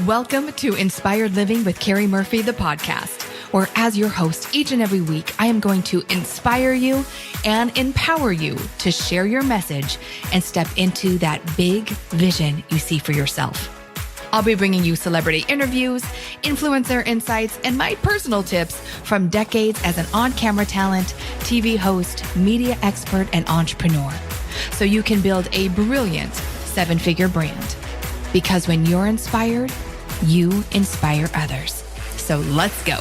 Welcome to Inspired Living with Keri Murphy, the podcast, where as your host each and every week, I am going to inspire you and empower you to share your message and step into that big vision you see for yourself. I'll be bringing you celebrity interviews, influencer insights, and my personal tips from decades as an on-camera talent, TV host, media expert, and entrepreneur, so you can build a brilliant seven-figure brand. Because when you're inspired, you inspire others. So let's go.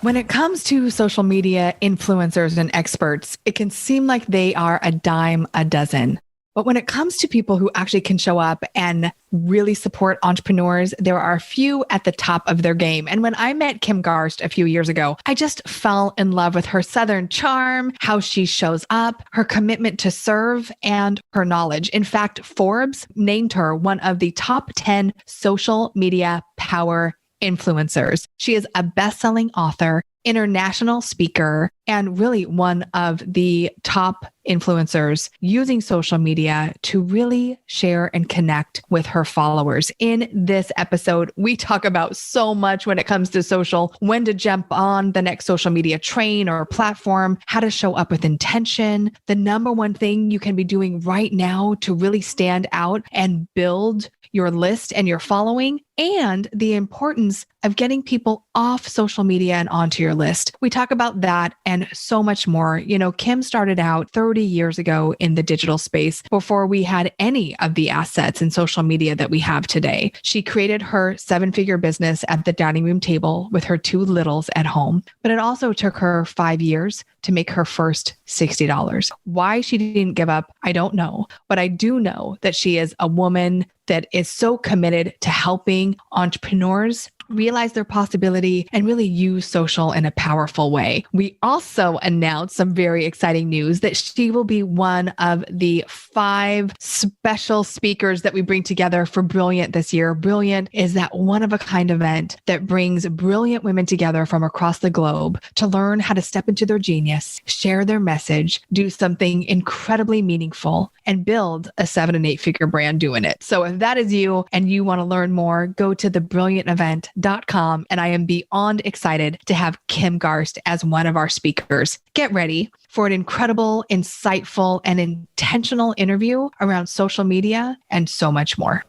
When it comes to social media influencers and experts, it can seem like they are a dime a dozen. But when it comes to people who actually can show up and really support entrepreneurs, there are a few at the top of their game. And when I met Kim Garst a few years ago, I just fell in love with her Southern charm, how she shows up, her commitment to serve, and her knowledge. In fact, Forbes named her one of the top 10 social media power influencers. She is a best-selling author, international speaker, and really one of the top influencers using social media to really share and connect with her followers. In this episode, we talk about so much when it comes to social, when to jump on the next social media train or platform, how to show up with intention, the number one thing you can be doing right now to really stand out and build your list and your following, and the importance of getting people off social media and onto your list. We talk about that and so much more. You know, Kim started out 30 years ago in the digital space before we had any of the assets in social media that we have today. She created her seven-figure business at the dining room table with her two littles at home, but it also took her 5 years to make her first $60. Why she didn't give up, I don't know, but I do know that she is a woman that is so committed to helping entrepreneurs realize their possibility and really use social in a powerful way. We also announced some very exciting news that she will be one of the 5 special speakers that we bring together for Brilliant this year. Brilliant is that one-of-a-kind event that brings brilliant women together from across the globe to learn how to step into their genius, share their message, do something incredibly meaningful, and build a 7- and 8-figure brand doing it. So if that is you and you want to learn more, go to thebrilliantevent.com, and I am beyond excited to have Kim Garst as one of our speakers. Get ready for an incredible, insightful, and intentional interview around social media and so much more.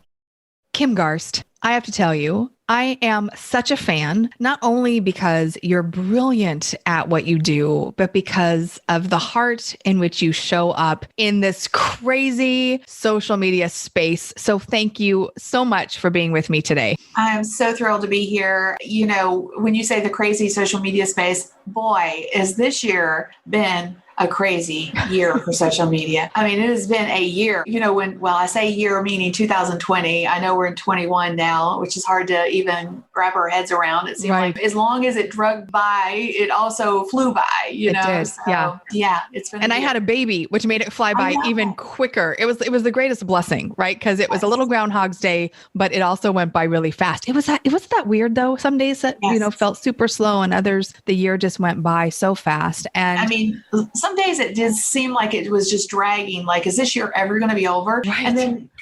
Kim Garst, I have to tell you, I am such a fan, not only because you're brilliant at what you do, but because of the heart in which you show up in this crazy social media space. So thank you so much for being with me today. I'm so thrilled to be here. You know, when you say the crazy social media space, boy, has this year been a crazy year for social media. I mean, it has been a year, you know, I say year, meaning 2020, I know we're in 21 now, which is hard to even wrap our heads around. It seemed like as long as it dragged by, it also flew by, you know? Did. So, yeah, it's been. And I had a baby, which made it fly by even quicker. It was the greatest blessing, right? Because it was a little Groundhog's Day, but it also went by really fast. It wasn't that weird though. Some days that, felt super slow, and others, the year just went by so fast. And I mean, some days it did seem like it was just dragging, like, is this year ever going to be over? Right.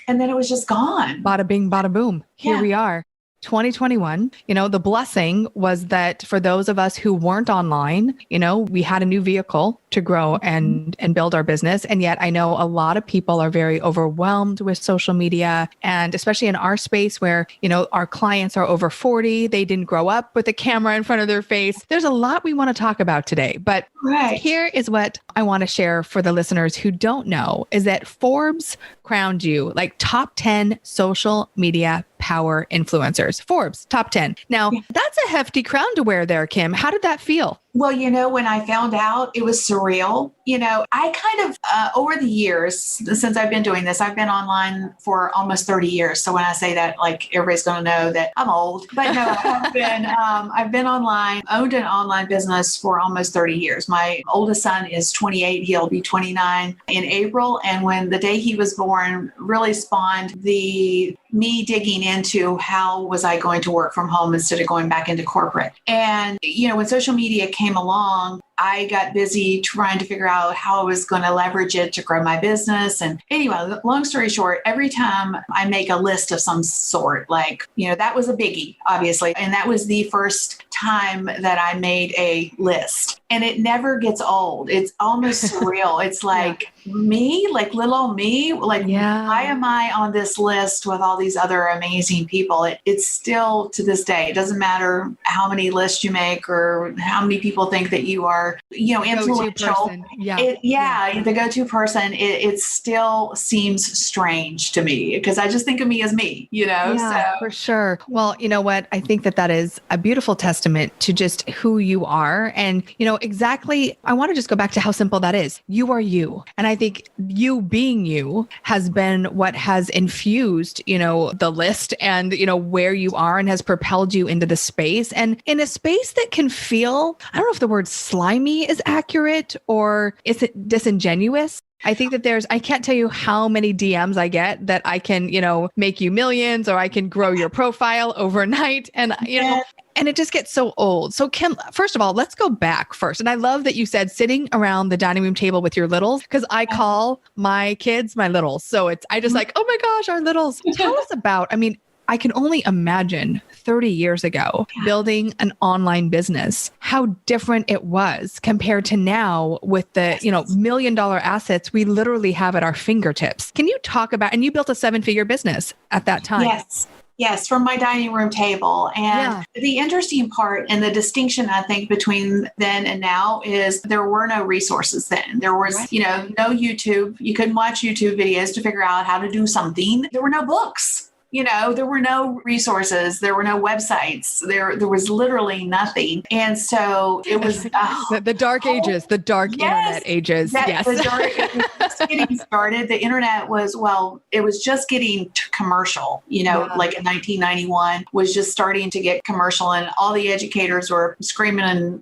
And then it was just gone. Bada bing, bada boom. Here we are. 2021, the blessing was that for those of us who weren't online, we had a new vehicle to grow and build our business. And yet I know a lot of people are very overwhelmed with social media, and especially in our space where, our clients are over 40, they didn't grow up with a camera in front of their face. There's a lot we want to talk about today, but here is what I want to share for the listeners who don't know is that Forbes crowned you like top 10 social media power influencers. Forbes, top 10. Now, that's a hefty crown to wear there, Kim. How did that feel? Well, when I found out, it was surreal. I kind of, over the years, since I've been doing this, I've been online for almost 30 years. So when I say that, like, everybody's going to know that I'm old. But no, I've been online, owned an online business for almost 30 years. My oldest son is 28. He'll be 29 in April. And when the day he was born really spawned me digging into how was I going to work from home instead of going back into corporate. And, when social media came came along, I got busy trying to figure out how I was going to leverage it to grow my business. And anyway, long story short, every time I make a list of some sort, like, that was a biggie, obviously. And that was the first time that I made a list. And it never gets old. It's almost surreal. It's like me, like little old me, like why am I on this list with all these other amazing people? It's still to this day. It doesn't matter how many lists you make or how many people think that you are, influential. The go-to person. It still seems strange to me because I just think of me as me, For sure. Well, you know what? I think that is a beautiful testament to just who you are. And, exactly, I want to just go back to how simple that is. You are you. And I think you being you has been what has infused, the list and, where you are and has propelled you into the space. And in a space that can feel, I don't know if the word slimy is accurate or is it disingenuous? I think that I can't tell you how many DMs I get that I can, make you millions or I can grow your profile overnight. And, and it just gets so old. So Kim, first of all, let's go back first. And I love that you said sitting around the dining room table with your littles, because I call my kids my littles. So I just like, oh my gosh, our littles. Tell us about, I can only imagine 30 years ago building an online business, how different it was compared to now with the, $1 million assets we literally have at our fingertips. Can you talk about, and you built a 7-figure business at that time? Yes, from my dining room table. And the interesting part and the distinction, I think, between then and now is there were no resources then. There was, no YouTube. You couldn't watch YouTube videos to figure out how to do something. There were no books. There were no resources. There were no websites. There was literally nothing. And so it was the dark ages, the dark internet ages. It was just getting started. The internet was, it was just getting commercial, like in 1991 was just starting to get commercial, and all the educators were screaming and,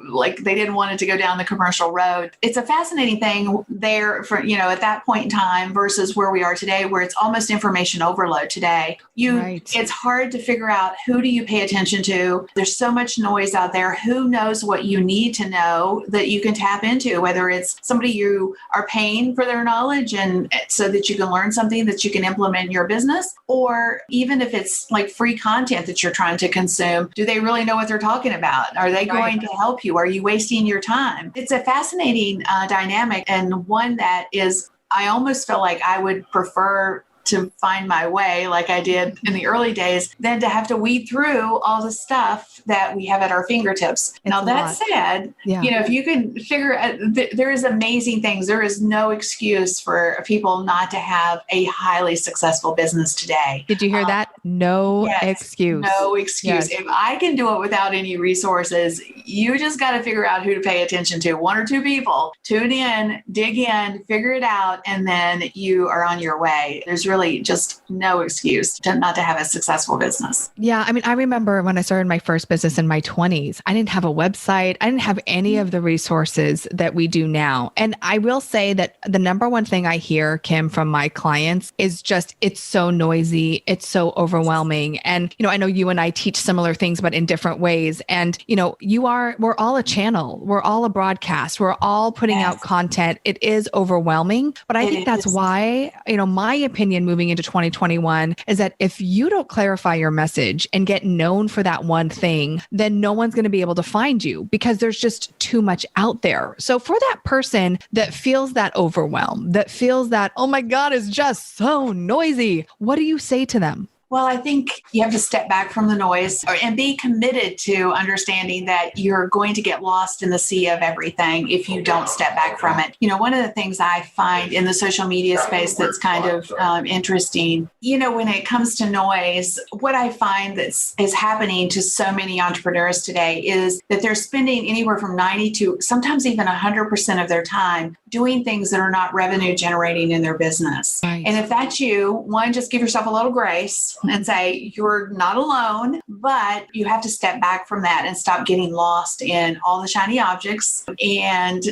like they didn't want it to go down the commercial road. It's a fascinating thing there for, at that point in time versus where we are today, where it's almost information overload today. It's hard to figure out who do you pay attention to. There's so much noise out there. Who knows what you need to know that you can tap into, whether it's somebody you are paying for their knowledge and so that you can learn something that you can implement in your business, or even if it's like free content that you're trying to consume, do they really know what they're talking about? Are they going to help you? Are you wasting your time? It's a fascinating dynamic, and one that is, I almost feel like I would prefer to find my way like I did in the early days than to have to weed through all the stuff that we have at our fingertips. Now that said, if you can figure out, there is amazing things. There is no excuse for people not to have a highly successful business today. Did you hear that? No excuse. No excuse. If I can do it without any resources, you just got to figure out who to pay attention to. 1 or 2 people. Tune in, dig in, figure it out, and then you are on your way. There's really just no excuse not to have a successful business. Yeah. I remember when I started my first business in my 20s, I didn't have a website. I didn't have any of the resources that we do now. And I will say that the number one thing I hear, Kim, from my clients is just, it's so noisy. It's so overwhelming. And, I know you and I teach similar things, but in different ways. And, we're all a channel. We're all a broadcast. We're all putting out content. It is overwhelming, but I think that's why, my opinion moving into 2021 is that if you don't clarify your message and get known for that one thing, then no one's going to be able to find you because there's just too much out there. So for that person that feels that overwhelm, that feels that, oh my God, it's just so noisy, what do you say to them? Well, I think you have to step back from the noise and be committed to understanding that you're going to get lost in the sea of everything if you don't step back from it. One of the things I find in the social media space that's kind of interesting, when it comes to noise, what I find is happening to so many entrepreneurs today is that they're spending anywhere from 90 to sometimes even 100% of their time doing things that are not revenue generating in their business. Right. And if that's you, one, just give yourself a little grace. and say, you're not alone, but you have to step back from that and stop getting lost in all the shiny objects and,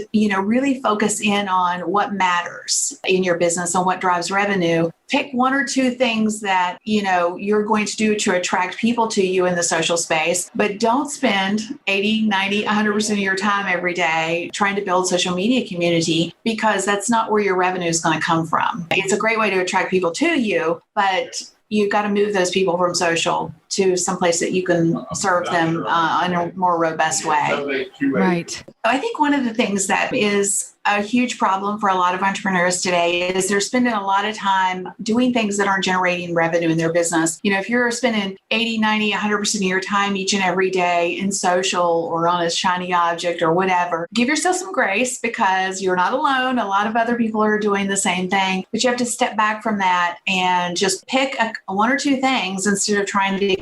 really focus in on what matters in your business and what drives revenue. Pick one or two things that, you're going to do to attract people to you in the social space, but don't spend 80, 90, 100% of your time every day trying to build social media community, because that's not where your revenue is going to come from. It's a great way to attract people to you, but you've got to move those people from social to someplace that you can serve them in a more robust way. Right. I think one of the things that is a huge problem for a lot of entrepreneurs today is they're spending a lot of time doing things that aren't generating revenue in their business. If you're spending 80, 90, 100% of your time each and every day in social or on a shiny object or whatever, give yourself some grace, because you're not alone. A lot of other people are doing the same thing, but you have to step back from that and just pick one or two things instead of trying to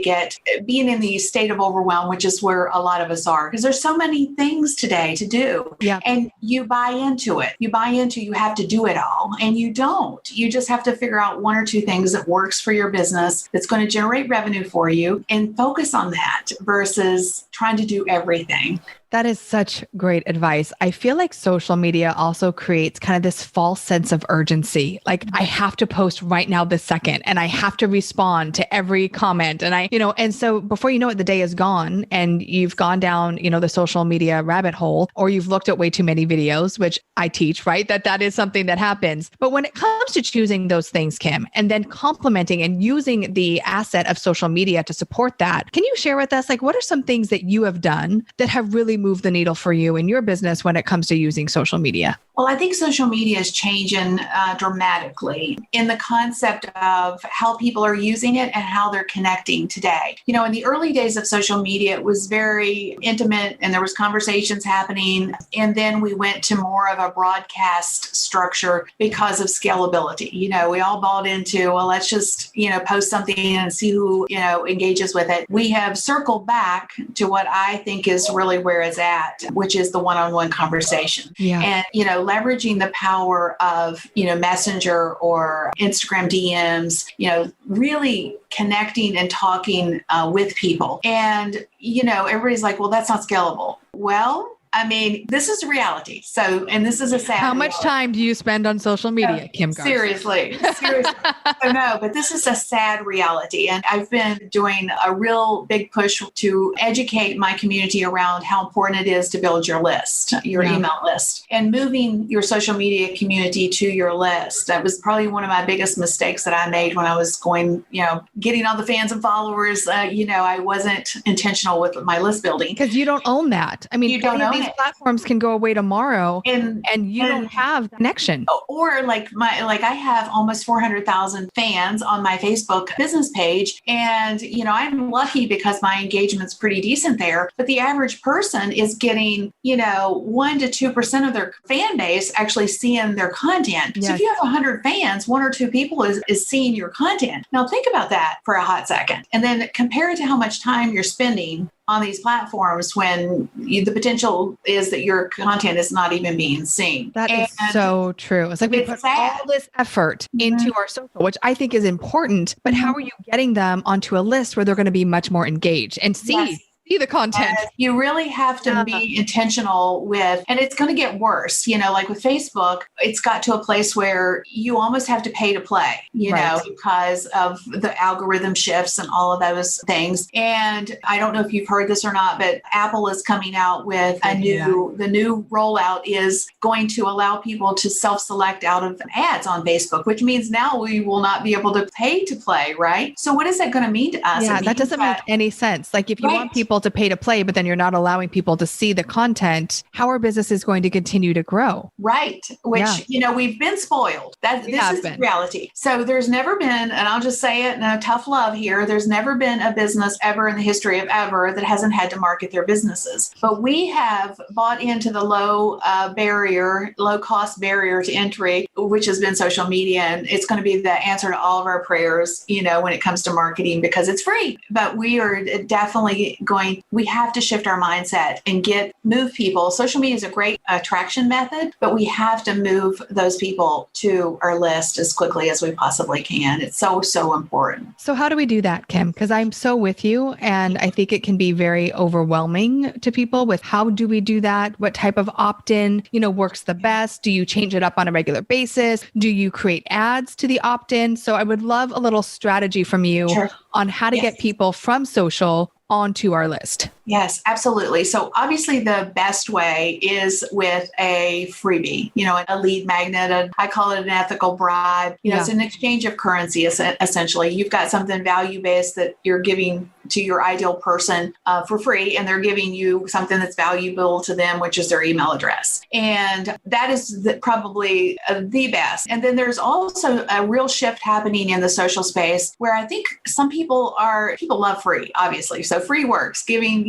being in the state of overwhelm, which is where a lot of us are, because there's so many things today to do. Yeah. And you buy into it. You buy into you have to do it all, and you don't. You just have to figure out one or two things that works for your business, that's going to generate revenue for you, and focus on that versus trying to do everything. That is such great advice. I feel like social media also creates kind of this false sense of urgency. Like, I have to post right now this second, and I have to respond to every comment. And and so before you know it, the day is gone and you've gone down, the social media rabbit hole, or you've looked at way too many videos, which I teach, right? That is something that happens. But when it comes to choosing those things, Kim, and then complementing and using the asset of social media to support that, can you share with us, like, what are some things that you have done that have really moved the needle for you in your business when it comes to using social media? Well, I think social media is changing dramatically in the concept of how people are using it and how they're connecting today. In the early days of social media, it was very intimate and there was conversations happening. And then we went to more of a broadcast structure because of scalability. We all bought into, well, let's just, post something and see who, engages with it. We have circled back to what I think is really where it's at, which is the one-on-one conversation. Yeah. And, leveraging the power of, Messenger or Instagram DMs, really connecting and talking with people. And, everybody's like, well, that's not scalable. Well, this is reality. So, and this is a sad How much reality. time do you spend on social media, Kim Garst? Seriously. So no, but this is a sad reality. And I've been doing a real big push to educate my community around how important it is to build your list, your email list, and moving your social media community to your list. That was probably one of my biggest mistakes that I made when I was going, getting all the fans and followers. I wasn't intentional with my list building. Because you don't own that. You don't own these platforms can go away tomorrow and you don't have connection. Or I have almost 400,000 fans on my Facebook business page. And, I'm lucky because my engagement's pretty decent there. But the average person is getting, 1% to 2% of their fan base actually seeing their content. Yes. So if you have 100 fans, 1 or 2 people is seeing your content. Now think about that for a hot second. And then compare it to how much time you're spending on these platforms when the potential is that your content is not even being seen. That is so true. It's like we put all this effort into our social, which I think is important, but how are you getting them onto a list where they're going to be much more engaged and see the content? You really have to be intentional with, and it's going to get worse, like with Facebook, it's got to a place where you almost have to pay to play, because of the algorithm shifts and all of those things. And I don't know if you've heard this or not, but Apple is coming out with the new rollout is going to allow people to self-select out of ads on Facebook, which means now we will not be able to pay to play, right? So what is that going to mean to us? Yeah, that doesn't make any sense. Like if you want people to pay to play, but then you're not allowing people to see the content, how are businesses going to continue to grow? Right. Which, we've been spoiled. This is the reality. So there's never been, and I'll just say it, no tough love here, there's never been a business ever in the history of ever that hasn't had to market their businesses. But we have bought into the low cost barrier to entry, which has been social media. And it's going to be the answer to all of our prayers, when it comes to marketing, because it's free. But we are definitely going going, we have to shift our mindset and move people. Social media is a great attraction method, but we have to move those people to our list as quickly as we possibly can. It's so, so important. So how do we do that, Kim? Because I'm so with you. And I think it can be very overwhelming to people with how do we do that? What type of opt-in, works the best? Do you change it up on a regular basis? Do you create ads to the opt-in? So I would love a little strategy from you on how to get people from social onto our list. Yes, absolutely. So obviously the best way is with a freebie, a lead magnet. I call it an ethical bribe. It's an exchange of currency, essentially. You've got something value-based that you're giving to your ideal person for free, and they're giving you something that's valuable to them, which is their email address. And that is probably the best. And then there's also a real shift happening in the social space where I think some people love free, obviously. So free works,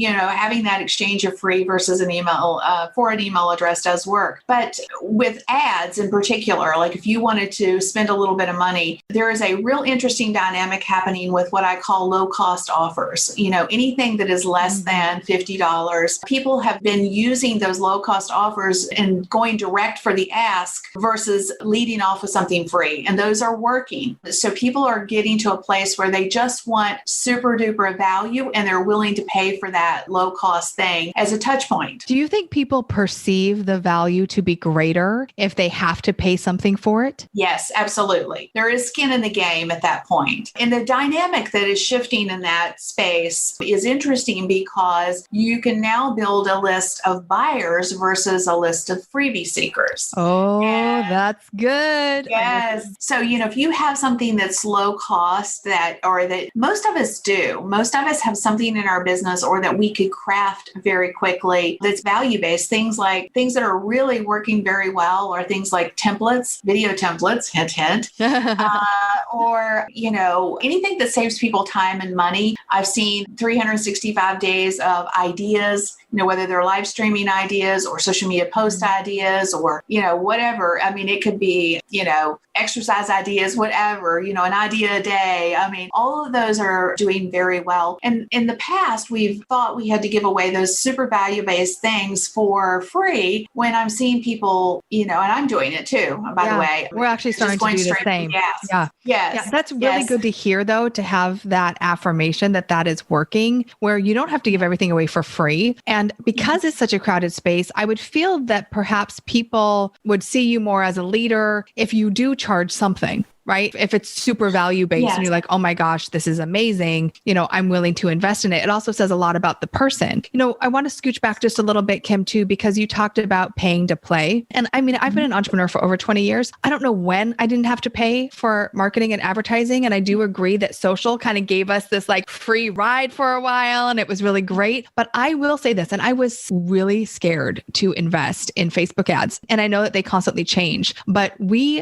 having that exchange of free versus an email for an email address does work. But with ads in particular, like if you wanted to spend a little bit of money, there is a real interesting dynamic happening with what I call low cost offers. Anything that is less than $50. People have been using those low cost offers and going direct for the ask versus leading off with something free. And those are working. So people are getting to a place where they just want super duper value and they're willing to pay for that low cost thing as a touch point. Do you think people perceive the value to be greater if they have to pay something for it? Yes, absolutely. There is skin in the game at that point. And the dynamic that is shifting in that space is interesting because you can now build a list of buyers versus a list of freebie seekers. Oh, that's good. Yes. So, if you have something that's low cost that most of us do, most of us have something in our business or that we could craft very quickly that's value-based. Things that are really working very well are things like templates, video templates, hint, hint, or, anything that saves people time and money. I've seen 365 days of ideas, whether they're live streaming ideas or social media post ideas or, whatever. I mean, it could be, exercise ideas, whatever, an idea a day. I mean, all of those are doing very well. And in the past, we've thought we had to give away those super value-based things for free when I'm seeing people, and I'm doing it too, by the way. We're actually starting to do the same. Yes. Yeah. That's really good to hear, though, to have that affirmation that is working, where you don't have to give everything away for free. And because it's such a crowded space, I would feel that perhaps people would see you more as a leader if you do charge something. Right? If it's super value-based and you're like, oh my gosh, this is amazing. I'm willing to invest in it. It also says a lot about the person. I want to scooch back just a little bit, Kim, too, because you talked about paying to play. And I mean, I've been an entrepreneur for over 20 years. I don't know when I didn't have to pay for marketing and advertising. And I do agree that social kind of gave us this free ride for a while and it was really great. But I will say this, and I was really scared to invest in Facebook ads. And I know that they constantly change, but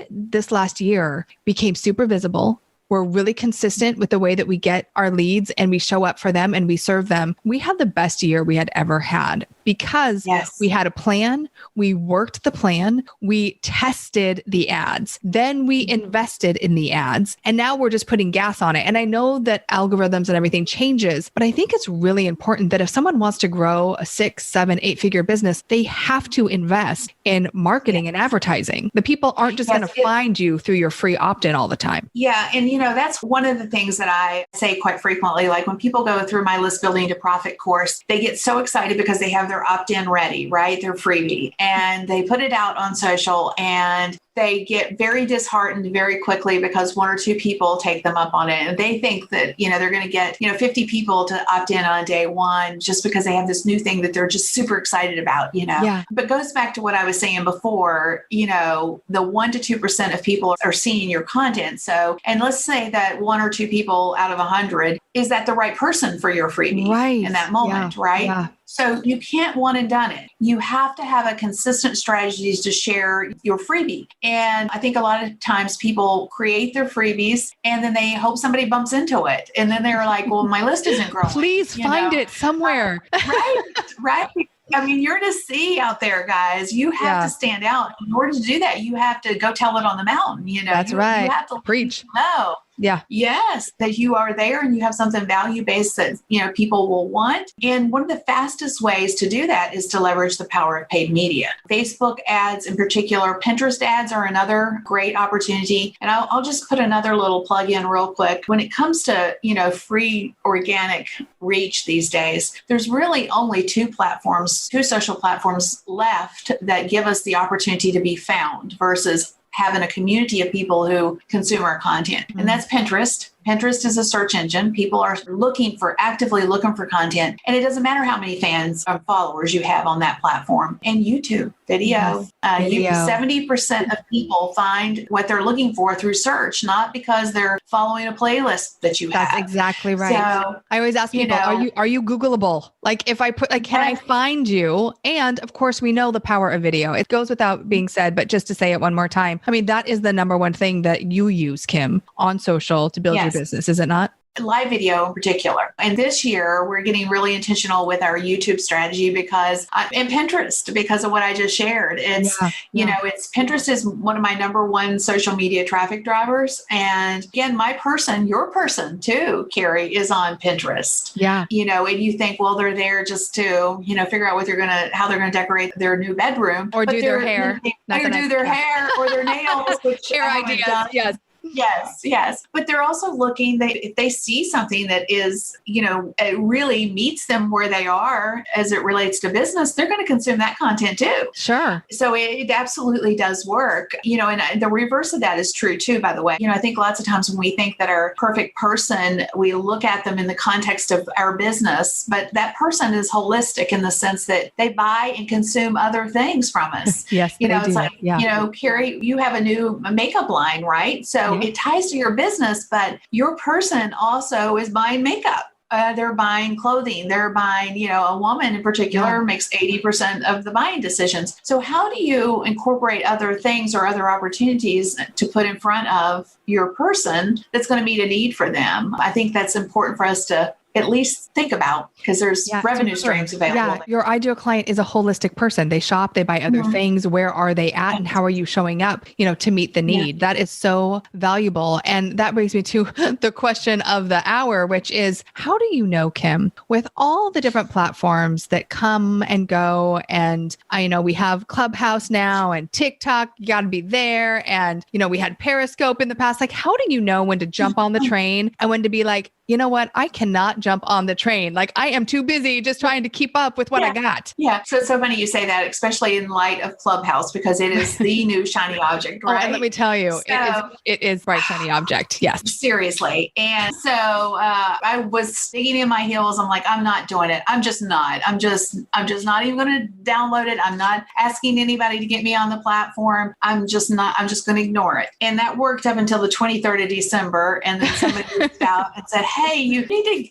this last year, became super visible. We're really consistent with the way that we get our leads and we show up for them and we serve them. We had the best year we had ever had because we had a plan. We worked the plan. We tested the ads. Then we invested in the ads. And now we're just putting gas on it. And I know that algorithms and everything changes, but I think it's really important that if someone wants to grow a 6, 7, 8-figure business, they have to invest in marketing and advertising. The people aren't just going to find you through your free opt-in all the time. Yeah. And that's one of the things that I say quite frequently. Like when people go through my List Building to Profit course, they get so excited because they have their opt-in ready, right? Their freebie. And they put it out on social and they get very disheartened very quickly because 1 or 2 people take them up on it. And they think that, they're going to get, 50 people to opt in on day one just because they have this new thing that they're just super excited about, But it goes back to what I was saying before, the 1 to 2% of people are seeing your content. So, and let's say that 1 or 2 people out of 100, is that the right person for your freebie in that moment, right? Yeah. So you can't one and done it. You have to have a consistent strategies to share your freebie. And I think a lot of times people create their freebies and then they hope somebody bumps into it. And then they're like, well, my list isn't growing. Please find it somewhere. Right. I mean, you're to see out there, guys. You have to stand out. In order to do that, you have to go tell it on the mountain. That's right. You have to preach. No. Yeah. Yes, that you are there and you have something value-based that, people will want. And one of the fastest ways to do that is to leverage the power of paid media. Facebook ads in particular, Pinterest ads are another great opportunity. And I'll just put another little plug in real quick. When it comes to, free organic reach these days, there's really only two social platforms left that give us the opportunity to be found versus having a community of people who consume our content. And that's Pinterest. Pinterest is a search engine. People are actively looking for content. And it doesn't matter how many fans or followers you have on that platform. And YouTube, video. 70% of people find what they're looking for through search, not because they're following a playlist that you have. That's exactly right. So, I always ask people, are you Googleable? Like if I put, can I find you? And of course we know the power of video. It goes without being said, but just to say it one more time. I mean, that is the number one thing that you use, Kim, on social to build your business, is it not? Live video in particular. And this year, we're getting really intentional with our YouTube strategy and Pinterest, because of what I just shared. Pinterest is one of my number one social media traffic drivers. And again, your person too, Keri, is on Pinterest. Yeah. And you think, well, they're there just to, figure out how they're going to decorate their new bedroom. Or do their hair. Do their hair or their nails. Which hair ideas, yes. Yes. But they're also looking, if they see something that is, it really meets them where they are as it relates to business, they're going to consume that content too. Sure. So it absolutely does work, and the reverse of that is true too, by the way. I think lots of times when we think that our perfect person, we look at them in the context of our business, but that person is holistic in the sense that they buy and consume other things from us. Yes. It's like, Keri, you have a new makeup line, right? So it ties to your business, but your person also is buying makeup. They're buying clothing. They're buying, a woman in particular makes 80% of the buying decisions. So how do you incorporate other things or other opportunities to put in front of your person that's going to meet a need for them? I think that's important for us to at least think about, because there's revenue streams available. Yeah, your ideal client is a holistic person. They shop, they buy other things. Where are they at and how are you showing up, to meet the need? That is so valuable. And that brings me to the question of the hour, which is, how do you know, Kim, with all the different platforms that come and go, and I know we have Clubhouse now and TikTok, you got to be there. And, we had Periscope in the past. Like, how do you know when to jump on the train and when to be like, you know what? I cannot jump on the train. Like, I am too busy just trying to keep up with what I got. Yeah. So it's so funny you say that, especially in light of Clubhouse, because it is the new shiny object, right? Oh, and let me tell you, it is bright shiny object. Yes. Seriously. And so I was digging in my heels. I'm like, I'm not doing it. I'm just not even going to download it. I'm not asking anybody to get me on the platform. I'm just going to ignore it. And that worked up until the 23rd of December. And then somebody reached out and said, hey,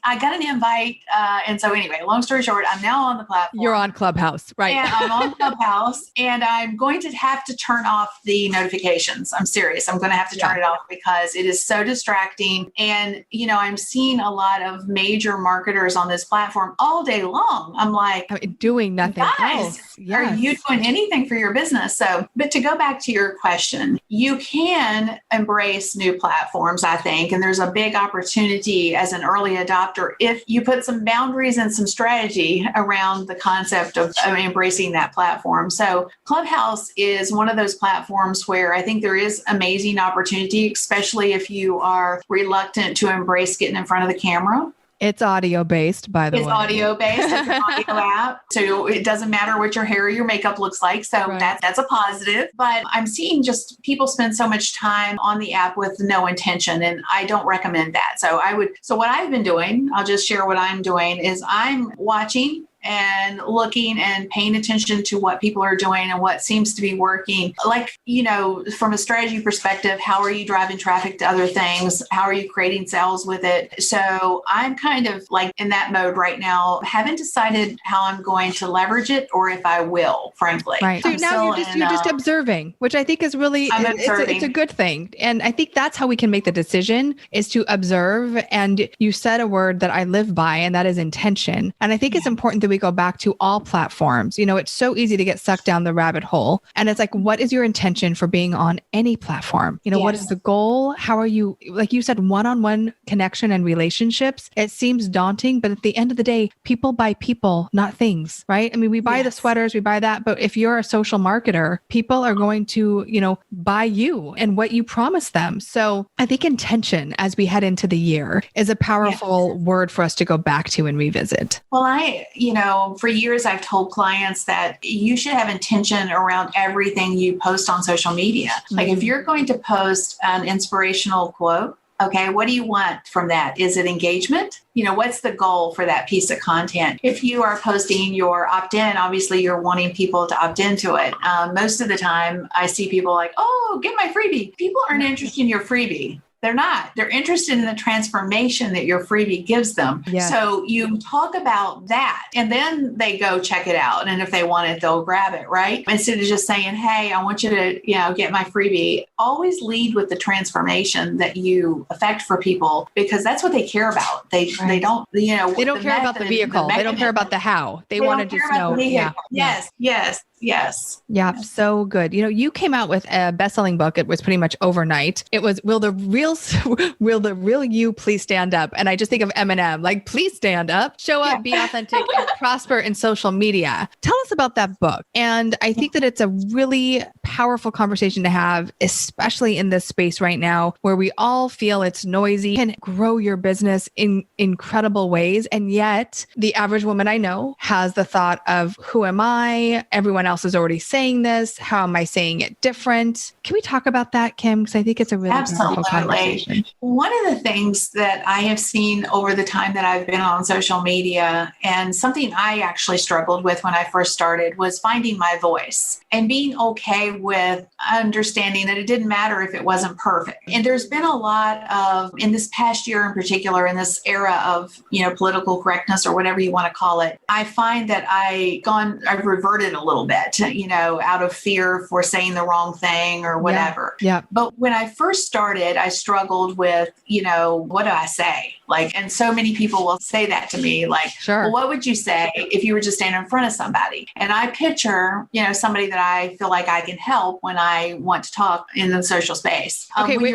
I got an invite. And so anyway, long story short, I'm now on the platform. You're on Clubhouse, right? And I'm on Clubhouse, and I'm going to have to turn off the notifications. I'm serious. I'm going to have to turn it off because it is so distracting. And, I'm seeing a lot of major marketers on this platform all day long. I'm like, doing nothing guys, else. Yes. Are you doing anything for your business? So, but to go back to your question, you can embrace new platforms, I think, and there's a big opportunity as an early adopter if you put some boundaries and some strategy around the concept of embracing that platform. So Clubhouse is one of those platforms where I think there is amazing opportunity, especially if you are reluctant to embrace getting in front of the camera. It's audio based, by the way. It's audio based. It's an audio app. So it doesn't matter what your hair or your makeup looks like. So that's a positive. But I'm seeing just people spend so much time on the app with no intention. And I don't recommend that. So what I've been doing, I'll just share what I'm doing, is I'm watching and looking and paying attention to what people are doing and what seems to be working. Like, from a strategy perspective, how are you driving traffic to other things? How are you creating sales with it? So I'm kind of like in that mode right now. Haven't decided how I'm going to leverage it or if I will, frankly. Right. So now you're just observing, which I think is really, it's a good thing. And I think that's how we can make the decision, is to observe. And you said a word that I live by, and that is intention. And I think it's important that we go back to all platforms. It's so easy to get sucked down the rabbit hole. And it's like, what is your intention for being on any platform? What is the goal? How are you, like you said, one-on-one connection and relationships? It seems daunting, but at the end of the day, people buy people, not things, right? I mean, we buy the sweaters, we buy that, but if you're a social marketer, people are going to, buy you and what you promise them. So I think intention as we head into the year is a powerful word for us to go back to and revisit. Well, for years, I've told clients that you should have intention around everything you post on social media. Like if you're going to post an inspirational quote, okay, what do you want from that? Is it engagement? What's the goal for that piece of content? If you are posting your opt-in, obviously you're wanting people to opt into it. Most of the time I see people like, oh, get my freebie. People aren't interested in your freebie. They're not. They're interested in the transformation that your freebie gives them. Yes. So you talk about that and then they go check it out. And if they want it, they'll grab it, right? Instead of just saying, hey, I want you to, get my freebie. Always lead with the transformation that you affect for people because that's what they care about. They don't, they don't care about the vehicle. They don't care about the how. They want to just know. Yes. Yeah. So good. You came out with a best-selling book. It was pretty much overnight. It was, Will the real you please stand up? And I just think of Eminem, like, please stand up, show up, be authentic, and prosper in social media. Tell us about that book. And I think that it's a really powerful conversation to have, especially in this space right now where we all feel it's noisy. You can grow your business in incredible ways. And yet the average woman I know has the thought of, who am I? Everyone else is already saying this. How am I saying it different? Can we talk about that, Kim? Because I think it's a really powerful conversation. One of the things that I have seen over the time that I've been on social media, and something I actually struggled with when I first started, was finding my voice and being okay with understanding that it didn't matter if it wasn't perfect. And there's been a lot of, in this past year in particular, in this era of, political correctness or whatever you want to call it, I find that I've reverted a little bit, out of fear for saying the wrong thing or whatever. Yeah. But when I first started, I struggled with, what do I say? And so many people will say that to me, sure. Well, what would you say if you were just standing in front of somebody? And I picture, somebody that I feel like I can help when I want to talk in the social space. Okay, wait.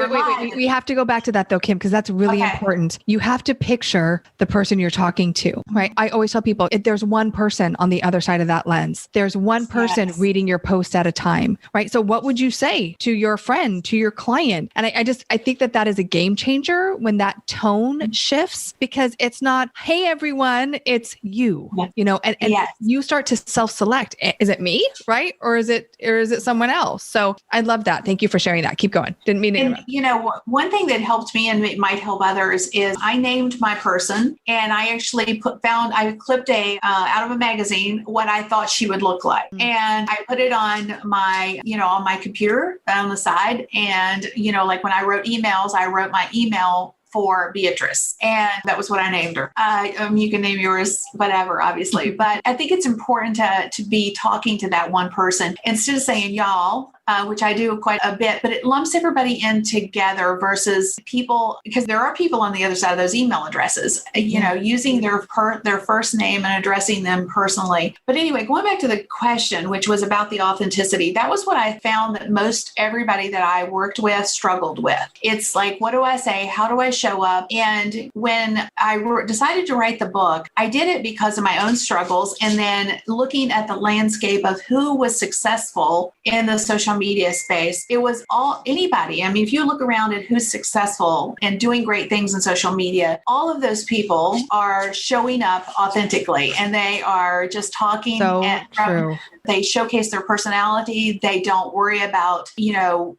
We have to go back to that though, Kim, because that's really important. You have to picture the person you're talking to, right? I always tell people, if there's one person on the other side of that lens, there's one person reading your post at a time, right? So what would you say to your friend, to your client? And I think that is a game changer when that tone shifts, because it's not, hey, everyone, it's you, and you start to self-select. Is it me? Right? Or is it someone else? So I love that. Thank you for sharing that. Keep going. Didn't mean to interrupt. One thing that helped me and it might help others is I named my person, and I actually I clipped out of a magazine what I thought she would look like. Mm-hmm. And I put it on my, on my computer on the side. And, like when I wrote emails, I wrote my email for Beatrice. And that was what I named her. You can name yours, whatever, obviously. But I think it's important to be talking to that one person instead of saying y'all, which I do quite a bit, but it lumps everybody in together versus people, because there are people on the other side of those email addresses, using their first name and addressing them personally. But anyway, going back to the question, which was about the authenticity, that was what I found that most everybody that I worked with struggled with. It's like, what do I say? How do I show up? And when I decided to write the book, I did it because of my own struggles, and then looking at the landscape of who was successful in the social media space. It was anybody. I mean, if you look around at who's successful and doing great things in social media, all of those people are showing up authentically, and they are just talking. So true. They showcase their personality. They don't worry about,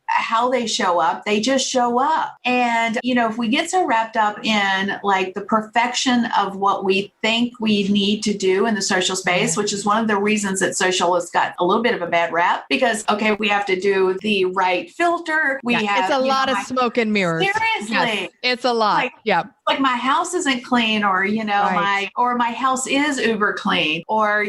how they show up. They just show up. And, if we get so wrapped up in the perfection of what we think we need to do in the social space, which is one of the reasons that social has got a little bit of a bad rap, because, we have to do the right filter. It's a lot of smoke and mirrors. Seriously. Yes, it's a lot. Like my house isn't clean, or, my house is uber clean, or,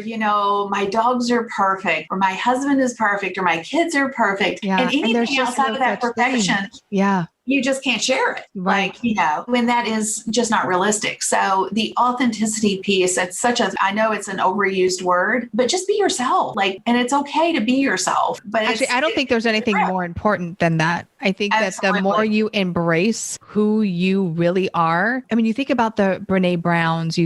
my dogs are perfect, or my husband is perfect, or my kids are perfect. Yeah. And anything outside of that perfection. Yeah. you just can't share it. Right. Like, when that is just not realistic. So the authenticity piece, I know it's an overused word, but just be yourself. Like, and it's okay to be yourself. But actually, I don't think there's anything more important than that. I think that the more you embrace who you really are, I mean, you think about the Brene Browns,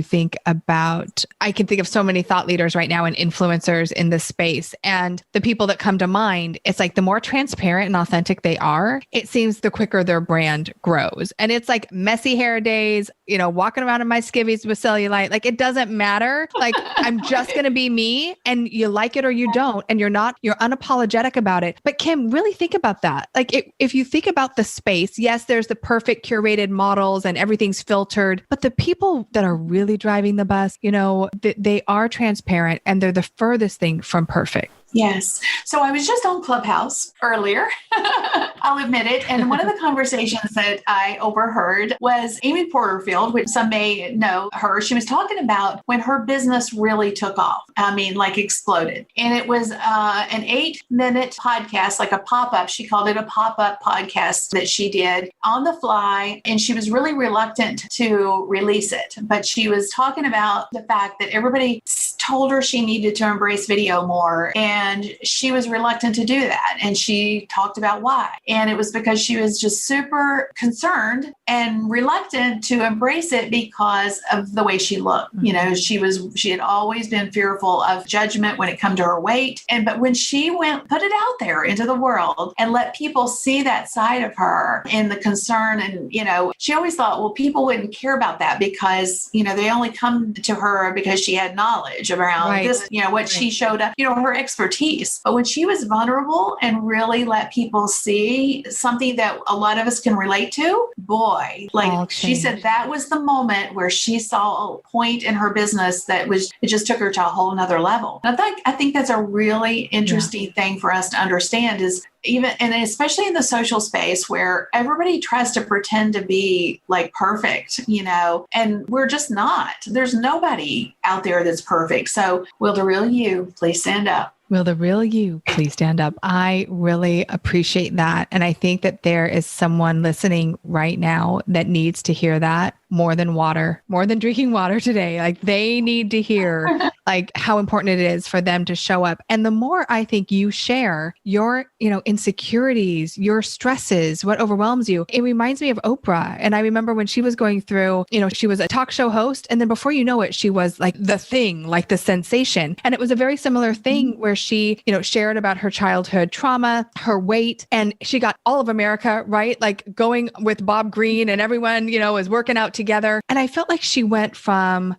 I can think of so many thought leaders right now and influencers in this space. And the people that come to mind, it's like the more transparent and authentic they are, it seems the quicker their brand grows. And it's like messy hair days, walking around in my skivvies with cellulite. Like, it doesn't matter. Like, I'm just going to be me, and you like it or you don't. And you're unapologetic about it. But Kim, really think about that. Like, if you think about the space, yes, there's the perfect curated models and everything's filtered, but the people that are really driving the bus, they are transparent and they're the furthest thing from perfect. Yes. So I was just on Clubhouse earlier, I'll admit it. And one of the conversations that I overheard was Amy Porterfield, which some may know her. She was talking about when her business really took off. I mean, like exploded. And it was an 8-minute podcast, like a pop-up. She called it a pop-up podcast that she did on the fly. And she was really reluctant to release it. But she was talking about the fact that everybody told her she needed to embrace video more. And she was reluctant to do that. And she talked about why. And it was because she was just super concerned and reluctant to embrace it because of the way she looked. She had always been fearful of judgment when it come to her weight. But when she put it out there into the world and let people see that side of her and the concern, and, she always thought, well, people wouldn't care about that because, they only come to her because she had knowledge around this, what she showed up, her expertise. But when she was vulnerable and really let people see something that a lot of us can relate to, boy, like she said, that was the moment where she saw a point in her business it just took her to a whole nother level. And I think that's a really interesting thing for us to understand is and especially in the social space where everybody tries to pretend to be like perfect, and we're just not. There's nobody out there that's perfect. So will the real you please stand up? Will the real you please stand up? I really appreciate that. And I think that there is someone listening right now that needs to hear that more than drinking water today. Like, they need to hear like how important it is for them to show up. And the more I think you share your, insecurities, your stresses, what overwhelms you, it reminds me of Oprah. And I remember when she was going through, she was a talk show host. And then before you know it, she was like the thing, like the sensation. And it was a very similar thing where she, shared about her childhood trauma, her weight, and she got all of America, right? Like going with Bob Greene and everyone, was working out together. And I felt like she went from,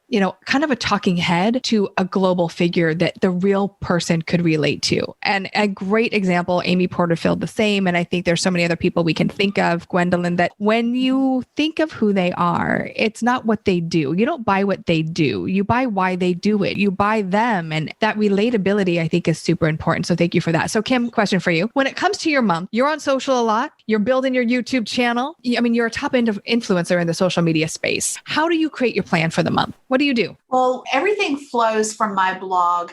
kind of a talking head to a global figure that the real person could relate to. And a great example, Amy Porterfield, the same. And I think there's so many other people we can think of, Gwendolyn, that when you think of who they are, it's not what they do. You don't buy what they do. You buy why they do it. You buy them. And that relatability, I think, is super important. So thank you for that. So Kim, question for you. When it comes to your mom, you're on social a lot. You're building your YouTube channel. I mean, you're a top end of influencer in the social media space. How do you create your plan for the month? What do you do? Well, everything flows from my blog,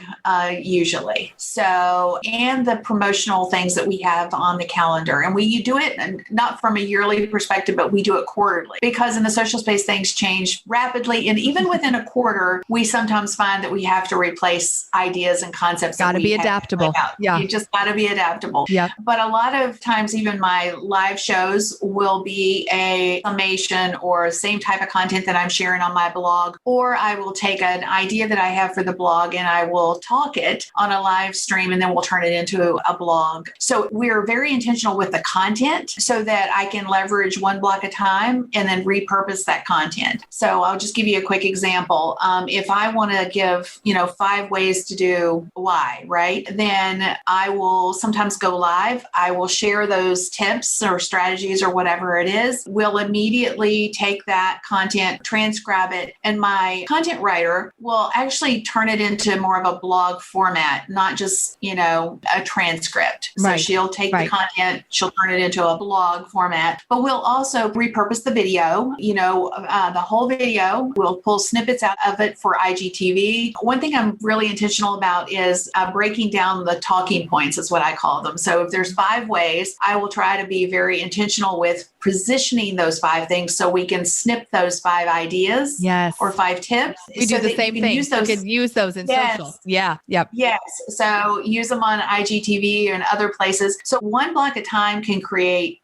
usually. So, and the promotional things that we have on the calendar. And you do it not from a yearly perspective, but we do it quarterly because in the social space, things change rapidly. And even within a quarter, we sometimes find that we have to replace ideas and concepts. Got to be adaptable. Yeah. You just got to be adaptable. Yeah. But a lot of times, even my live shows will be a summation or same type of content that I'm sharing on my blog, or I will take an idea that I have for the blog and I will talk it on a live stream and then we'll turn it into a blog. So we're very intentional with the content so that I can leverage one block at a time and then repurpose that content. So I'll just give you a quick example. If I want to give, 5 ways to do Y, right? Then I will sometimes go live. I will share those tips or strategies or whatever it is. We'll immediately take that that content, transcribe it, and my content writer will actually turn it into more of a blog format, not just, a transcript. So she'll take the content, she'll turn it into a blog format, but we'll also repurpose the video, the whole video. We'll pull snippets out of it for IGTV. One thing I'm really intentional about is breaking down the talking points is what I call them. So if there's 5 ways, I will try to be very intentional with positioning those 5 things so we can snip those 5 ideas or 5 tips. We do the same thing. You can use those in social. Yeah. Yep. Yes. So use them on IGTV and other places. So one block of time can create,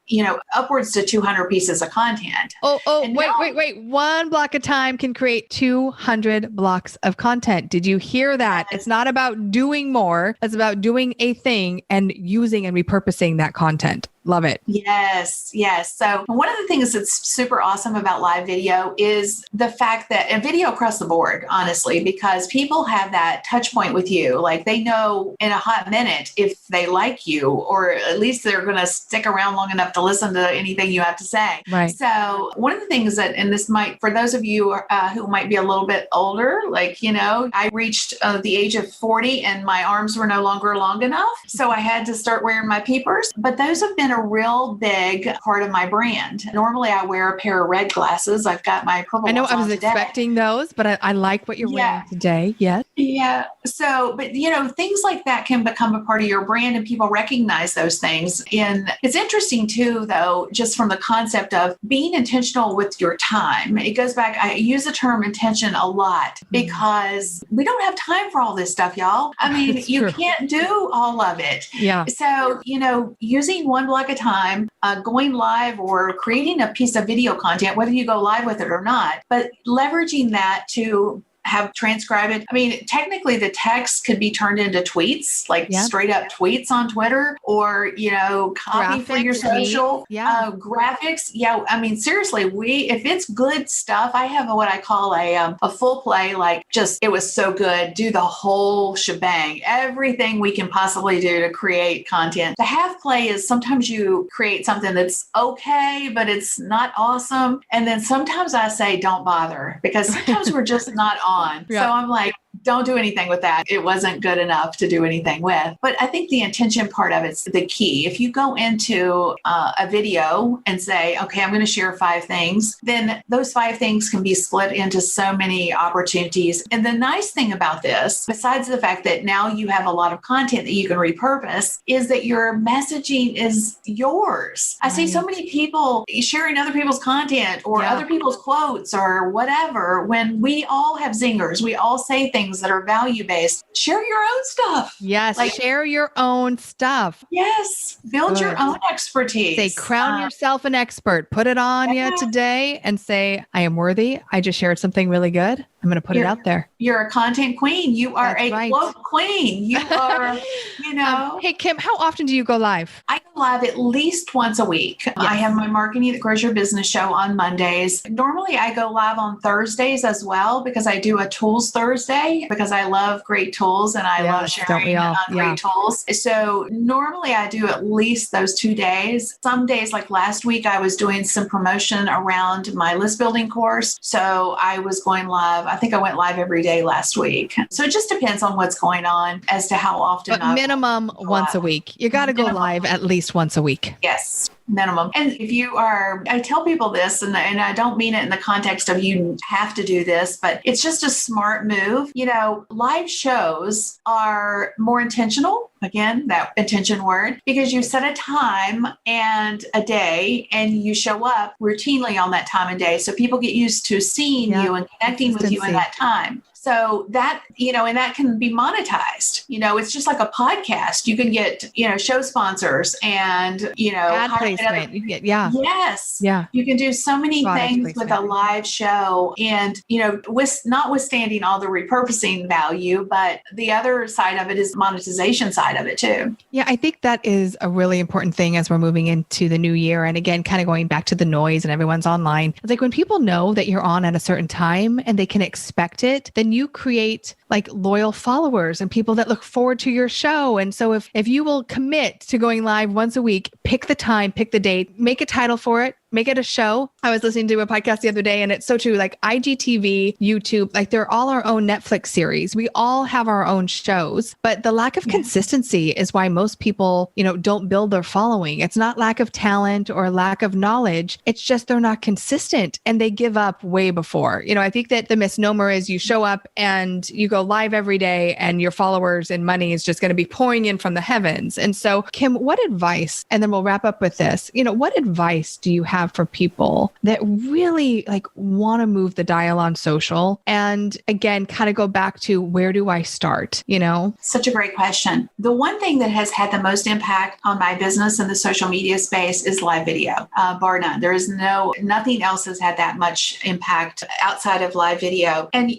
upwards to 200 pieces of content. Wait. One block of time can create 200 blocks of content. Did you hear that? It's not about doing more. It's about doing a thing and using and repurposing that content. Love it. Yes. So one of the things that's super awesome about live video is the fact that, and video across the board, honestly, because people have that touch point with you. Like they know in a hot minute if they like you, or at least they're going to stick around long enough to listen to anything you have to say. Right. So one of the things that, and this might, for those of you who might be a little bit older, I reached the age of 40 and my arms were no longer long enough. So I had to start wearing my peepers, but those have been a real big part of my brand. Normally I wear a pair of red glasses. I've got my purple. I know I was expecting those, but I like what you're wearing today. Yes. Yeah. So, but things like that can become a part of your brand and people recognize those things. And it's interesting too, though, just from the concept of being intentional with your time. It goes back, I use the term intention a lot because we don't have time for all this stuff, y'all. I mean, you can't do all of it. Yeah. So, using one block of time, going live or creating a piece of video content, whether you go live with it or not, but leveraging that to have transcribed it. I mean, technically the text could be turned into tweets, like straight up tweets on Twitter, or, copy for your social graphics. Yeah. I mean, seriously, if it's good stuff, I have what I call a full play, it was so good. Do the whole shebang, everything we can possibly do to create content. The half play is sometimes you create something that's okay, but it's not awesome. And then sometimes I say, don't bother, because sometimes we're just not on. So I'm like, don't do anything with that. It wasn't good enough to do anything with. But I think the intention part of it's the key. If you go into a video and say, okay, I'm going to share 5 things, then those 5 things can be split into so many opportunities. And the nice thing about this, besides the fact that now you have a lot of content that you can repurpose, is that your messaging is yours. I see so many people sharing other people's content or other people's quotes or whatever, when we all have zingers. We all say things that are value-based. Share your own stuff. Yes. Share your own stuff. Yes. Build your own expertise. Say, crown yourself an expert. Put it on you today and say, I am worthy. I just shared something really good. I'm going to put it out there. You're a content queen. You are quote queen. You are, Hey, Kim, how often do you go live? I go live at least once a week. Yes. I have my Marketing That Grows Your Business show on Mondays. Normally I go live on Thursdays as well, because I do a tools Thursday, because I love great tools and I love sharing great tools. So normally I do at least those 2 days. Some days, like last week, I was doing some promotion around my list building course. So I was going live. I think I went live every day last week. So it just depends on what's going on as to how often. But minimum once a week. You got to go live at least once a week. Yes. Minimum. And if you are, I tell people this, and I don't mean it in the context of you have to do this, but it's just a smart move. Live shows are more intentional. Again, that intention word, because you set a time and a day and you show up routinely on that time and day. So people get used to seeing you and connecting with you in that time. So that, and that can be monetized. It's just like a podcast. You can get, show sponsors and, ad placement. Yes. Yeah. You can do so many things with a live show and, notwithstanding all the repurposing value, but the other side of it is monetization side of it too. Yeah. I think that is a really important thing as we're moving into the new year. And again, kind of going back to the noise and everyone's online. It's like when people know that you're on at a certain time and they can expect it, then you create like loyal followers and people that look forward to your show. And so if you will commit to going live once a week, pick the time, pick the date, make a title for it, make it a show. I was listening to a podcast the other day, and it's so true. Like IGTV, YouTube, like they're all our own Netflix series. We all have our own shows, but the lack of consistency is why most people, don't build their following. It's not lack of talent or lack of knowledge. It's just they're not consistent and they give up way before. I think that the misnomer is you show up and you go live every day and your followers and money is just going to be pouring in from the heavens. And so, Kim, what advice, and then we'll wrap up with this, what advice do you have for people that really want to move the dial on social? And again, kind of go back to where do I start? Such a great question. The one thing that has had the most impact on my business in the social media space is live video, bar none. There is nothing else has had that much impact outside of live video. And,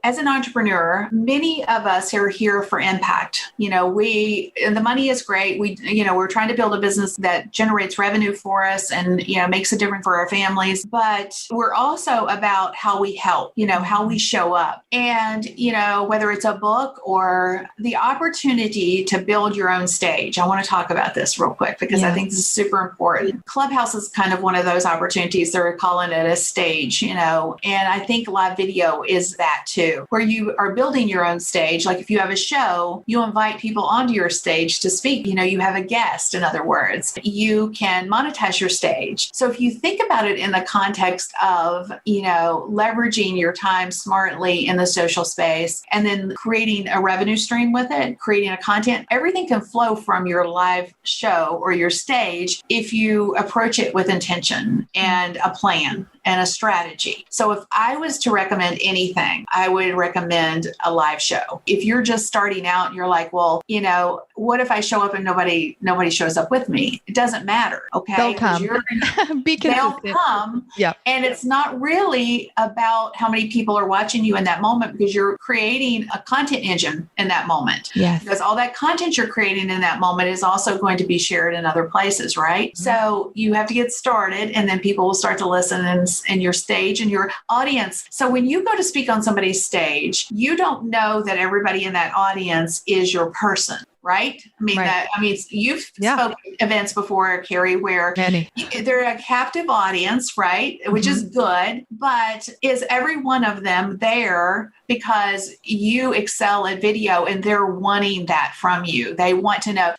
as an entrepreneur, many of us are here for impact. The money is great. We're trying to build a business that generates revenue for us and, makes a difference for our families. But we're also about how we help, how we show up. And, whether it's a book or the opportunity to build your own stage. I want to talk about this real quick because I think this is super important. Clubhouse is kind of one of those opportunities. They're calling it a stage, and I think live video is that too, where you are building your own stage. Like if you have a show, you invite people onto your stage to speak. You have a guest, in other words. You can monetize your stage. So if you think about it in the context of, leveraging your time smartly in the social space and then creating a revenue stream with it, creating a content, everything can flow from your live show or your stage if you approach it with intention and a plan and a strategy. So if I was to recommend anything, I would recommend a live show. If you're just starting out and you're like, well, what if I show up and nobody shows up with me? It doesn't matter. Okay. They'll come. Be consistent. They'll come. Yep. And it's not really about how many people are watching you in that moment because you're creating a content engine in that moment. Yes. Because all that content you're creating in that moment is also going to be shared in other places, right? Mm-hmm. So you have to get started and then people will start to listen and your stage and your audience. So when you go to speak on somebody's stage, you don't know that everybody in that audience is your person. Right? You've spoken events before, Keri, where they're a captive audience, right? Which is good, but is every one of them there because you excel at video and they're wanting that from you? They want to know.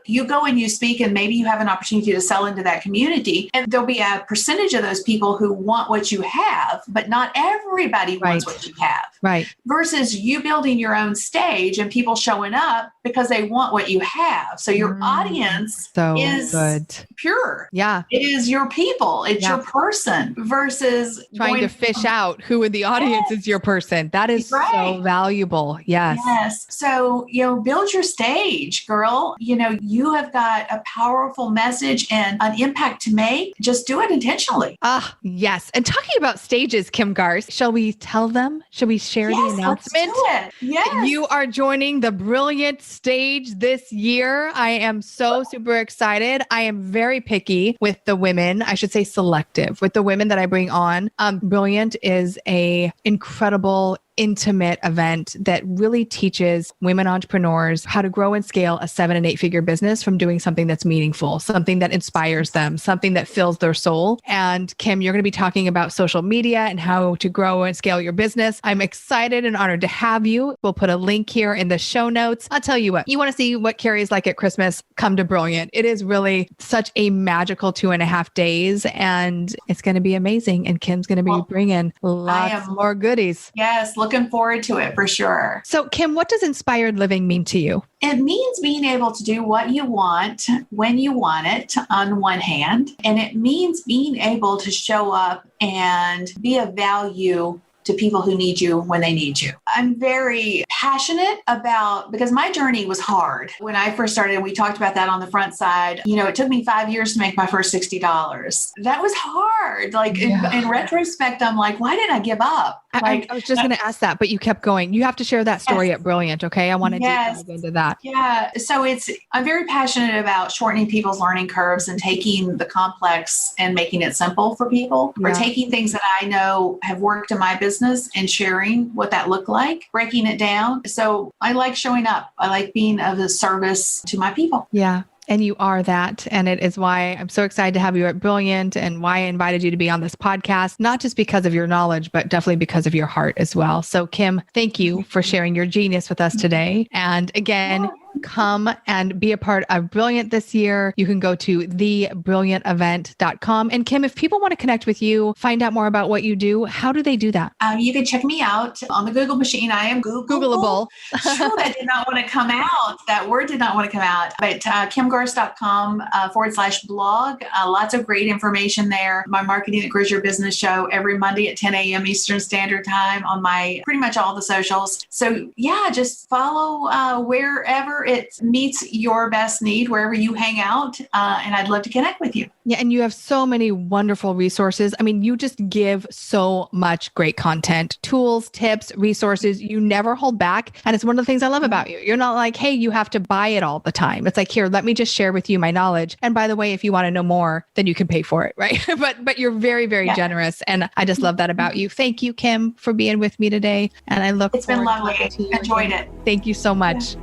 You go and you speak and maybe you have an opportunity to sell into that community and there'll be a percentage of those people who want what you have, but not everybody wants what you have. Right. Versus you building your own stage and people showing up because they want what you have. So your audience is pure. Yeah. It is your people. It's your person versus trying to fish out who in the audience is your person. That is so valuable. Yes. Yes. So, build your stage, girl. You have got a powerful message and an impact to make. Just do it intentionally. Yes. And talking about stages, Kim Garst, shall we tell them? Shall we share the announcement? Let's do it. Yes. You are joining the Brilliant Stage this year. I am so super excited. I am very picky with the women. I should say selective with the women that I bring on. Brilliant is a incredible intimate event that really teaches women entrepreneurs how to grow and scale a 7- and 8-figure business from doing something that's meaningful, something that inspires them, something that fills their soul. And Kim, you're going to be talking about social media and how to grow and scale your business. I'm excited and honored to have you. We'll put a link here in the show notes. I'll tell you what, you want to see what Keri is like at Christmas, come to Brilliant. It is really such a magical 2.5 days and it's going to be amazing. And Kim's going to be bringing lots more goodies. Yes. Looking forward to it for sure. So Kim, what does inspired living mean to you? It means being able to do what you want when you want it on one hand. And it means being able to show up and be of value to people who need you when they need you. I'm very passionate about, because my journey was hard. When I first started, we talked about that on the front side, it took me 5 years to make my first $60. That was hard. In retrospect, I'm like, why did I give up? I was just going to ask that, but you kept going. You have to share that story at Brilliant. Okay. I want to dive into that. Yeah. So I'm very passionate about shortening people's learning curves and taking the complex and making it simple for people, or taking things that I know have worked in my business and sharing what that looked like, breaking it down. So I like showing up. I like being of a service to my people. Yeah. And you are that. And it is why I'm so excited to have you at Brilliant and why I invited you to be on this podcast, not just because of your knowledge, but definitely because of your heart as well. So Kim, thank you for sharing your genius with us today. And again, come and be a part of Brilliant this year. You can go to thebrilliantevent.com. And Kim, if people want to connect with you, find out more about what you do, how do they do that? You can check me out on the Google machine. I am Googleable. Sure, that did not want to come out. That word did not want to come out. But kimgarst.com /blog. Lots of great information there. My Marketing That Grows Your Business show every Monday at 10 a.m. Eastern Standard Time on my pretty much all the socials. So yeah, just follow wherever it meets your best need, wherever you hang out. And I'd love to connect with you. Yeah. And you have so many wonderful resources. I mean, you just give so much great content, tools, tips, resources. You never hold back. And it's one of the things I love about you. You're not like, hey, you have to buy it all the time. It's like, here, let me just share with you my knowledge. And by the way, if you want to know more, then you can pay for it. Right. but you're very, very generous. And I just love that about you. Thank you, Kim, for being with me today. And I look It's been lovely. Enjoyed it. Thank you so much.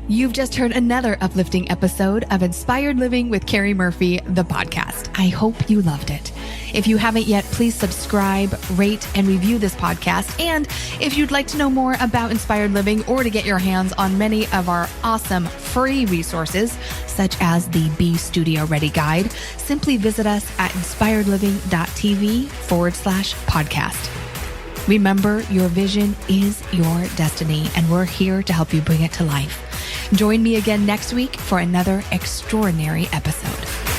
You've just heard another uplifting episode of Inspired Living with Keri Murphy, the podcast. I hope you loved it. If you haven't yet, please subscribe, rate, and review this podcast. And if you'd like to know more about Inspired Living or to get your hands on many of our awesome free resources, such as the Be Studio Ready Guide, simply visit us at inspiredliving.tv/podcast. Remember, your vision is your destiny, and we're here to help you bring it to life. Join me again next week for another extraordinary episode.